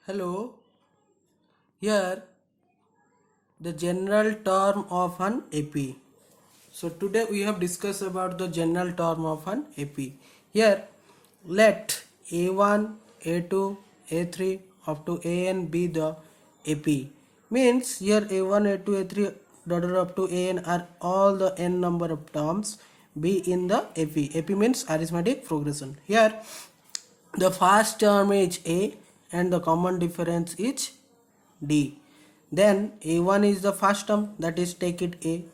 Hello, here the general term of an AP. So today we have discussed about the general term of an AP. Here let A1, A2, A3 up to AN be the AP. Means here A1, A2, A3 order up to AN are all the n number of terms be in the AP. AP means arithmetic progression. Here the first term is A and the common difference is D. Then A1 is the first term, that is take it A,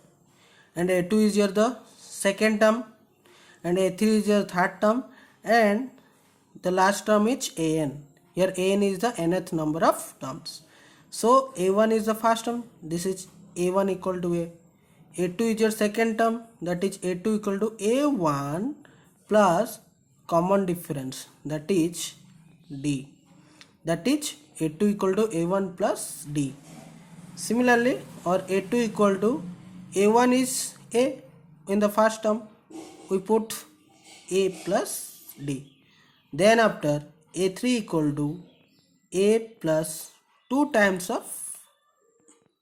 and A2 is your the second term, and A3 is your third term, and the last term is AN. Here AN is the nth number of terms. So A1 is the first term, this is A1 equal to A. A2 is your second term, that is A2 equal to A1 plus common difference, that is D. That is A2 equal to A1 plus D. Similarly, or A2 equal to A1 is A in the first term, we put A plus D. Then after A3 equal to A plus 2 times of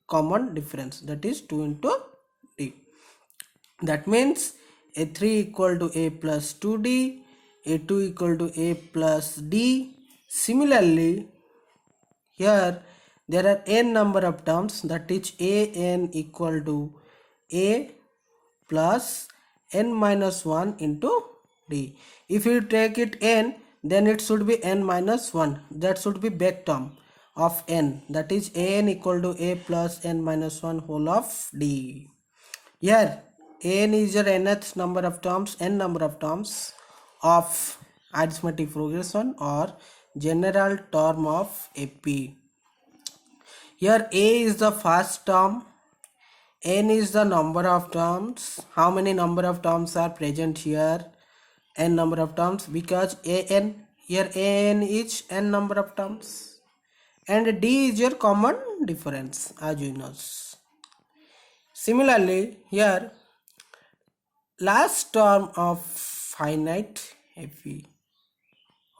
common difference, that is 2 into D. That means A3 equal to A plus 2D, A2 equal to A plus D. Similarly, here there are n number of terms, that is AN equal to A plus n minus 1 into D. If you take it n, then it should be n minus 1. That should be back term of n. That is AN equal to A plus n minus 1 whole of D. Here AN is your nth number of terms, n number of terms of arithmetic progression or general term of AP. Here A is the first term, n is the number of terms. How many number of terms are present here? N number of terms, because AN, here AN is n number of terms, and D is your common difference, as you know. Similarly, here last term of finite AP.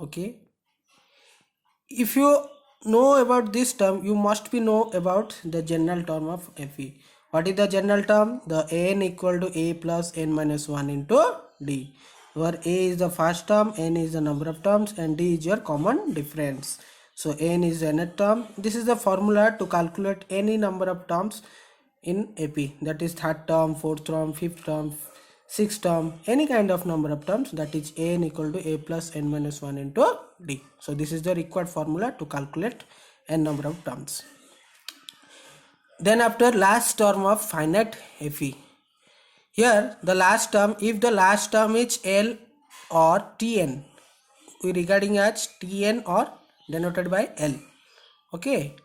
Okay, if you know about this term, you must be know about the general term of AP. What is the general term? The AN equal to A plus n minus 1 into D, where A is the first term, n is the number of terms, and D is your common difference. So n is the nth term. This is the formula to calculate any number of terms in AP, that is third term, fourth term, fifth term, sixth term, any kind of number of terms, that is AN equal to A plus n minus 1 into D. So this is the required formula to calculate n number of terms. Then after last term of finite AP, here the last term, if the last term is L or Tn, we regarding as Tn or denoted by L. Okay,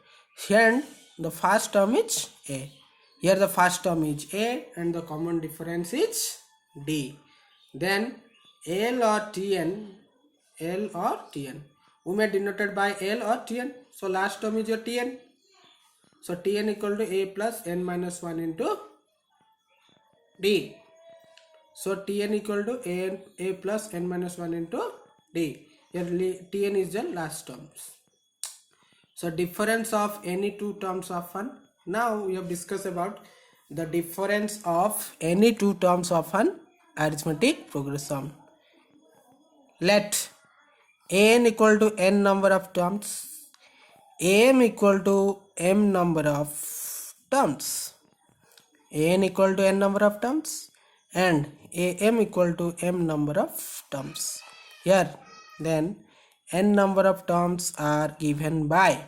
here the first term is A. Here the first term is A and the common difference is D. Then L or Tn, we may denoted by L or Tn. So last term is your Tn. So Tn equal to A plus n minus 1 into D. So Tn equal to A plus n minus 1 into D. Here Tn is the last terms. So difference of any two terms of an. Now we have discussed about the difference of any two terms of an arithmetic progression. Let n equal to n number of terms, m equal to m number of terms, n equal to n number of terms, and am equal to m number of terms. Here then n number of terms are given by,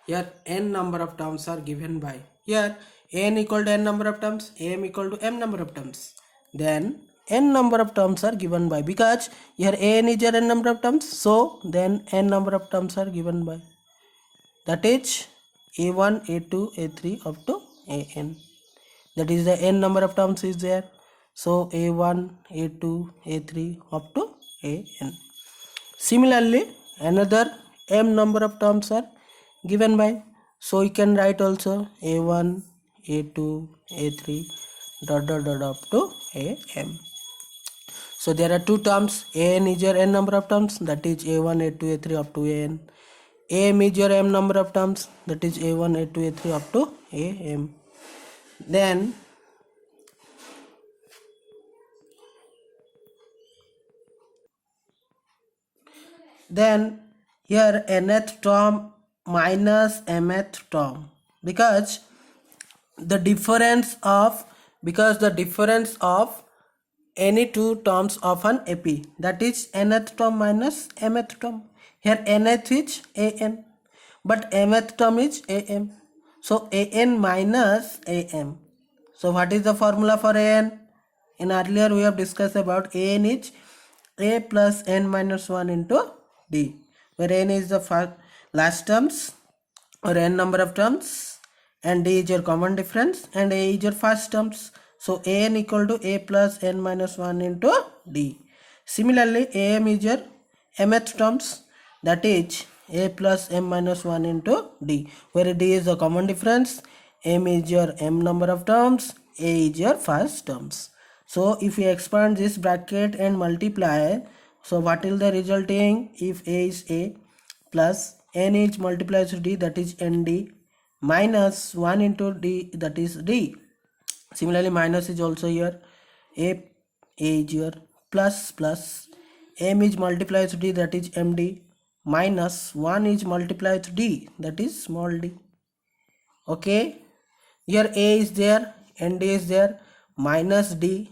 here n number of terms are given by, here n equal to n number of terms, m equal to m number of terms, then n number of terms are given by, because here n is your n number of terms, so then n number of terms are given by, that is a1, a2, a3 up to an. That is the n number of terms is there, so a1, a2, a3 up to an. Similarly, another m number of terms are given by, so you can write also a1, a2, a3 dot dot dot up to am. So there are two terms, an is your n number of terms, that is a1, a2, a3 up to an. am is your m number of terms, that is a1, a2, a3 up to am. Then here nth term minus mth term, because the difference of any two terms of an AP, that is nth term minus mth term. Here nth is an, but mth term is am, so an minus am. So what is the formula for an? In earlier we have discussed about an is a plus n minus 1 into d, where n is the last terms or n number of terms and d is your common difference and a is your first terms. So an equal to a plus n minus 1 into d. Similarly am is your mth terms, that is a plus m minus 1 into d, where d is the common difference, m is your m number of terms, a is your first terms. So if we expand this bracket and multiply, so what will the resulting? If a is a plus n is multiplied to d, that is nd, minus 1 into d, that is d. Similarly minus is also here, a is your plus m is multiplied to d, that is md, minus 1 is multiplied to d, that is small d. Okay, here a is there and d is there, minus d,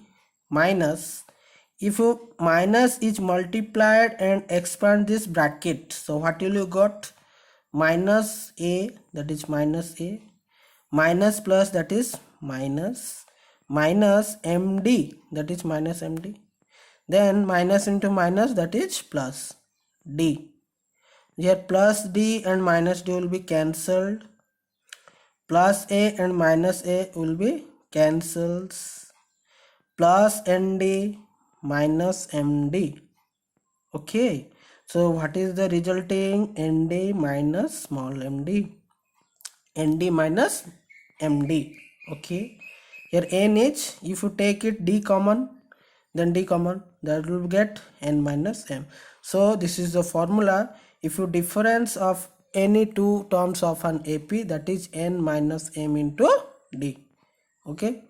minus, if you minus is multiplied and expand this bracket, so what will you got? Minus a, that is minus a, minus plus, that is minus, minus md, that is minus md, then minus into minus, that is plus d. Here plus d and minus d will be cancelled, plus a and minus a will be cancels, plus nd minus md. Okay, so what is the resulting? nd minus small md, nd minus md. Okay, here n is, if you take it d common, then d common, that will get n minus m. So this is the formula. If you difference of any two terms of an AP, that is n minus m into d. Okay,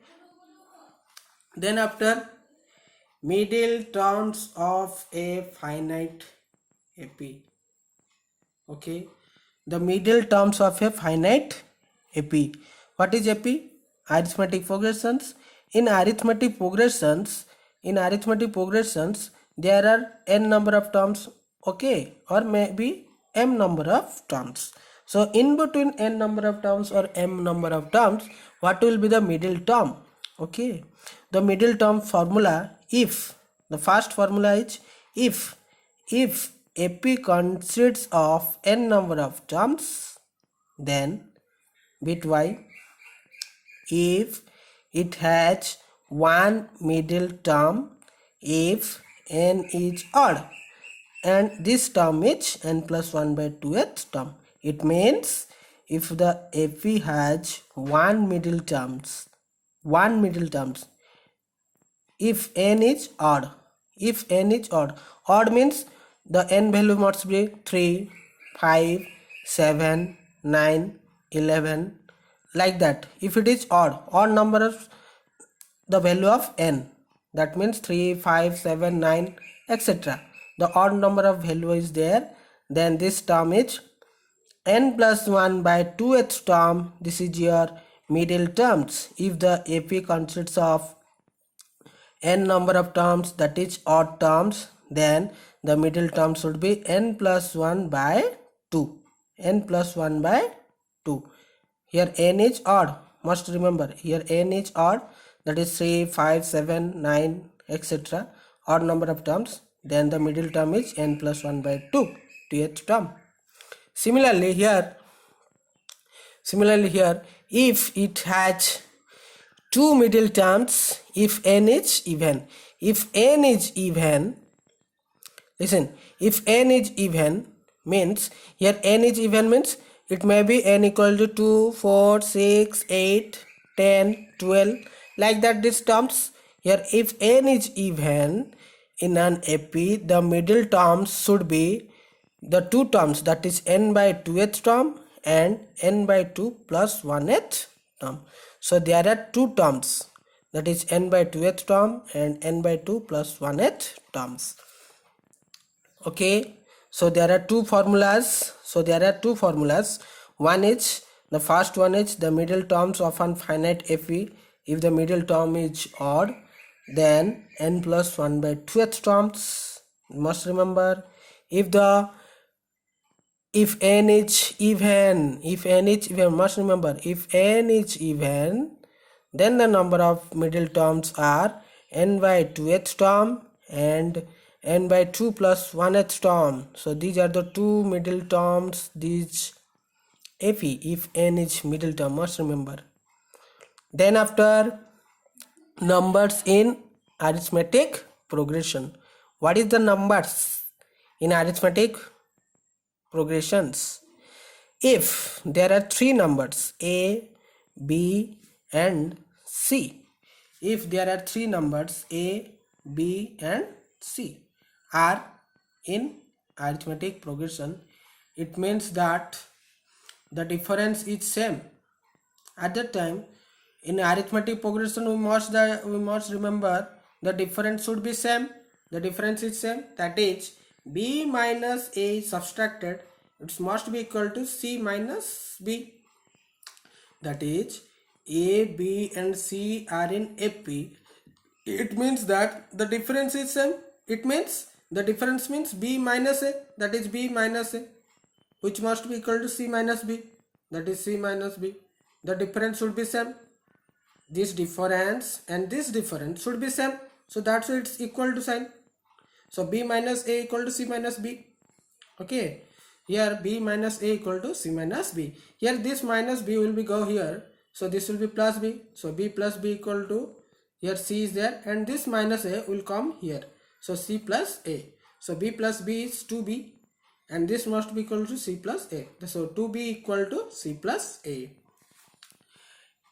then after middle terms of a finite AP. Okay, the middle terms of a finite AP. What is AP? Arithmetic progressions. In arithmetic progressions, there are n number of terms, okay, or maybe m number of terms. So in between n number of terms or m number of terms, what will be the middle term? Okay, the middle term formula, if the first formula is if AP consists of n number of terms, then bit y, if it has one middle term, if n is odd, and this term is n plus 1 by 2th term. It means if the AP has one middle terms, if n is odd, odd means the n value must be 3, 5, 7, 9, 11, like that. If it is odd number of the value of n, that means 3, 5, 7, 9, etc. The odd number of value is there, then this term is n plus 1 by 2th term. This is your middle terms. If the AP consists of n number of terms, that is odd terms, then the middle term should be n plus 1 by 2. N plus 1 by 2. Here n is odd. Must remember, here n is odd, that is 3, 5, 7, 9, etc. Odd number of terms. Then the middle term is n plus 1 by 2, 2th term. Similarly here, if it has two middle terms, if n is even, listen, if n is even means, here n is even means it may be n equal to 2, 4, 6, 8, 10, 12, like that these terms. Here if n is even in an AP, the middle terms should be the two terms, that is n by 2th term and n by 2 plus 1th term. So there are two terms, that is n by 2th term and n by 2 plus 1th terms. Okay, so there are two formulas. One is, the first one is the middle terms of an finite FE. If the middle term is odd, then n plus 1 by 2th terms. You must remember, if n is even, must remember, if n is even, then the number of middle terms are n by 2th term and n by 2 plus 1th term. So these are the two middle terms, these FE, if n is middle term, must remember. Then after, numbers in arithmetic progression. What is the numbers in arithmetic progressions? If there are three numbers a, b and c, if there are three numbers a, b and c are in arithmetic progression, it means that the difference is same. At that time, in arithmetic progression, we must remember the difference should be same. The difference is same, that is b minus a is subtracted, it must be equal to c minus b. That is a, b and c are in FP. It means that the difference is same. It means the difference means b minus a, that is b minus a, which must be equal to c minus b, that is c minus b. The difference should be same. This difference and this difference should be same, so that's why it's equal to sign. So b minus a equal to c minus b. Okay, here b minus a equal to c minus b. Here this minus b will be go here, so this will be plus b. So b plus b equal to, here c is there and this minus a will come here, so c plus a. So b plus b is 2b and this must be equal to c plus a. So 2b equal to c plus a.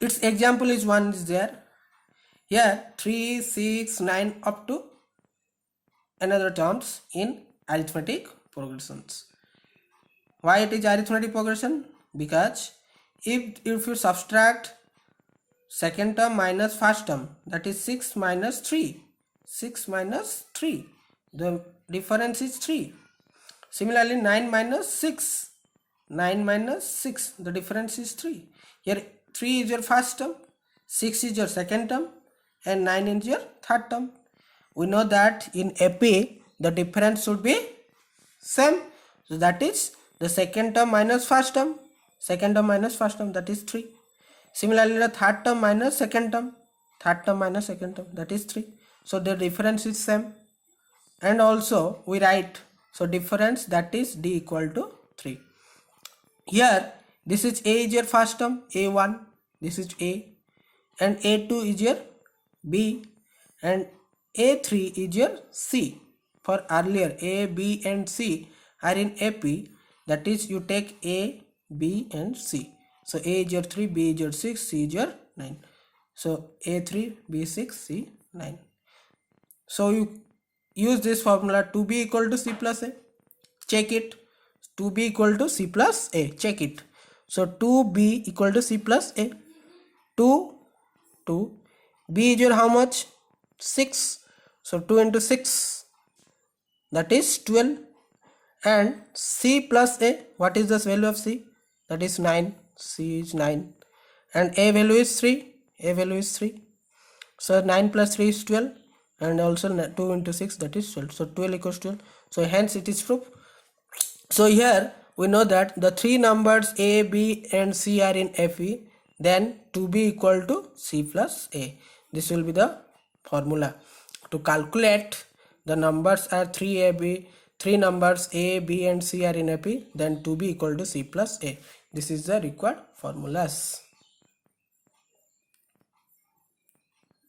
Its example is one is there. Here 3, 6, 9 up to another terms in arithmetic progressions. Why it is arithmetic progression? Because if you subtract second term minus first term, that is 6 minus 3, 6 minus 3, the difference is 3. Similarly 9 minus 6, 9 minus 6, the difference is 3. Here 3 is your first term, 6 is your second term and 9 is your third term. We know that in AP the difference should be same. So that is the second term minus first term, that is 3. Similarly the third term minus second term, that is 3. So the difference is same. And also we write, so difference, that is d equal to 3. Here this is a is your first term, a1, this is a, and a2 is your b, and a3 is your c. For earlier a, b and c are in AP, that is you take a, b and c. So a is your 3, b is your 6, c is your 9. So a3, b6, c9. So you use this formula 2b equal to c plus a. Check it. 2b equal to c plus a. Check it. So 2b equal to c plus a. 2, b is your how much? 6. So 2 into 6, that is 12. And c plus a, what is the value of c? That is 9. C is 9. And a value is 3. So 9 plus 3 is 12. And also 2 into 6, that is 12. So 12 equals 12. So hence it is proof. So here we know that the three numbers a, b and c are in FE. Then 2b equal to c plus a. This will be the formula to calculate the numbers are 3 numbers a, b and c are in FE. Then 2b equal to c plus a. This is the required formulas.